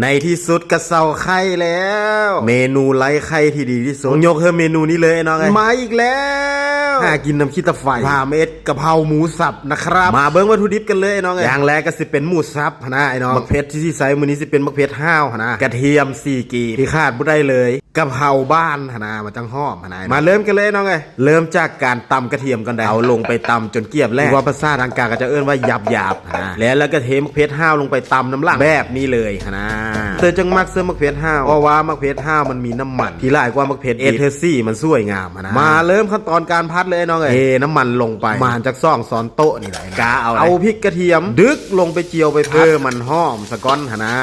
ในที่สุดกระเซาไข่แล้ว เมนูไร้ไข่ที่ดีที่สุดยกเธอเมนูนี้เลยน้องไงมาอีกแล้วหากินน้ำขี้ตะไฟพาเม็ดกะเพราหมูสับนะครับมาเบิ้งวัตถุดิบกันเลยน้องไงอย่างแรกก็สิเป็นหมูสับนะไอ้น้องมะเขือที่ใส่มื้อนี้สิเป็นมะเขือห้าวนะกระเทียม4กีบที่ขาดบ่ได้เลยกะเพราบ้านนะมาจังหอมนะมาเริ่มกันเลยน้องไงเริ่มจากการตำกระเทียมกันได้เอาลงไปตำจนเกลียบแรกว่าภาษาทางการก็จะเอิ้นว่าหยาบๆนะแล้วก็เทมะเขือห้าวลงไปตำน้ำหลังแบบนี้เลยนะเธอจังมักเสื้อมะเขือห้าวเพราะว่ามะเขือห้าวมันมีน้ำมันที่หลายกว่ามะเขือเอเทอร์ซี่มันสวยงามนะมาเริ่มขั้นตอนการพัดเลยน้องเอ้ยน้ำมันลงไปมาจากซ่องซ้อนโต๊ะนี่แหละกาเอาพริกกระเทียมดึกลงไปเจียวไปเพิ่มมันหอมสะก้อนนะ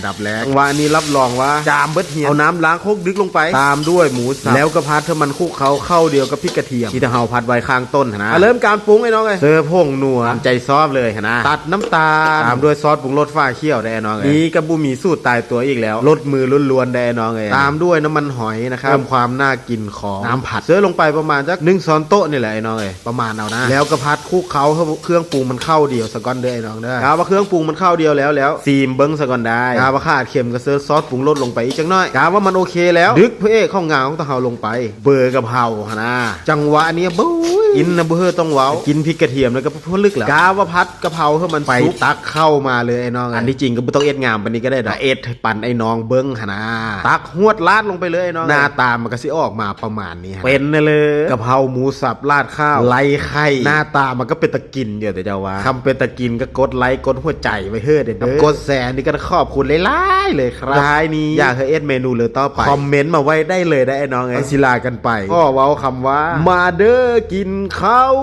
ดับแรกว่านี้รับรองว่าจามเบิดเหี่ยวเอาน้ำล้างโคกดึกลงไปตามด้วยหมูสับแล้วก็พัดเธอมันคลุกเขาเข้าเดียวกับพริกกระเทียมที่เฮาพัดไว้ข้างต้นนะเริ่มการปรุงไอ้น้องเอ้ยเสิร์ฟผงนัวใจซอสเลยนะตัดน้ำตาลตามด้วยซอสปรุงรสฟ้าเขียวได้น้องเอ้ยนี่กับบุมีสูตรตายตัวอีกแล้วรสมือล้วนๆได้น้องเอ้ยตามด้วยน้ำมันหอยนะครับเพิ่มความน่ากินของน้ำผัดเสิร์ฟลงไปประมาณสัก1 ช้อนโต๊ะนี่แหละไอ้น้องเอ้ยประมาณเอานะแล้วก็พัดคลุกเขาเครื่องปรุงมันเข้าเดียวสะก้อนเด้อไอ้น้องเด้อกาว่าเครื่องปรุงมันเข้าเดียวแล้วซีมเบิ้งสะก้อนได้กาว่าขาดเค็มก็เสิร์ฟซอสปรุงรสลงไปอีกจังน้อยกาว่ามันโอเคแล้วดึกพระเอกข้าวงาของตะเฮาลงไปเบอร์กะเพรานะจังหวะนี้บุ้ยอินนะเบอร์ต้องว้าวกินพริกกระเทียมแล้วก็พลึกแล้วกาว่าพัดกะเพราให้มันไปตักเข้ามาเลยไอ้น้องอันที่จริงก็ไม่ต้องเอ็ดงามปานนี้ก็ได้ดอกเอ็ดปั่นไอ้น้องเบิ้งหนะตักหวดลาดลงไปเลยไอ้น้องหน้าตามันก็สิออกมาประมาณนี้เป็นเลยกะเพราหมูสับราดข้าวไล่ไข่หน้าตามันก็เป็นตะกินอยู่แต่เจ้าว่าคำเป็นตะกินก็กดไลค์กดหัวใจไว้เฮ้อเด้อกดแสนนี่ก็ขอบคุณหลายๆเลยครับท้ายนี้อยากให้เอ็ดเมนูเลยต่อไปคอมเมนต์มาไว้ได้เลยได้ไอ้น้องไอ้ศิลากันไปก็เว้าคำว่ามาเด้อกินข้าว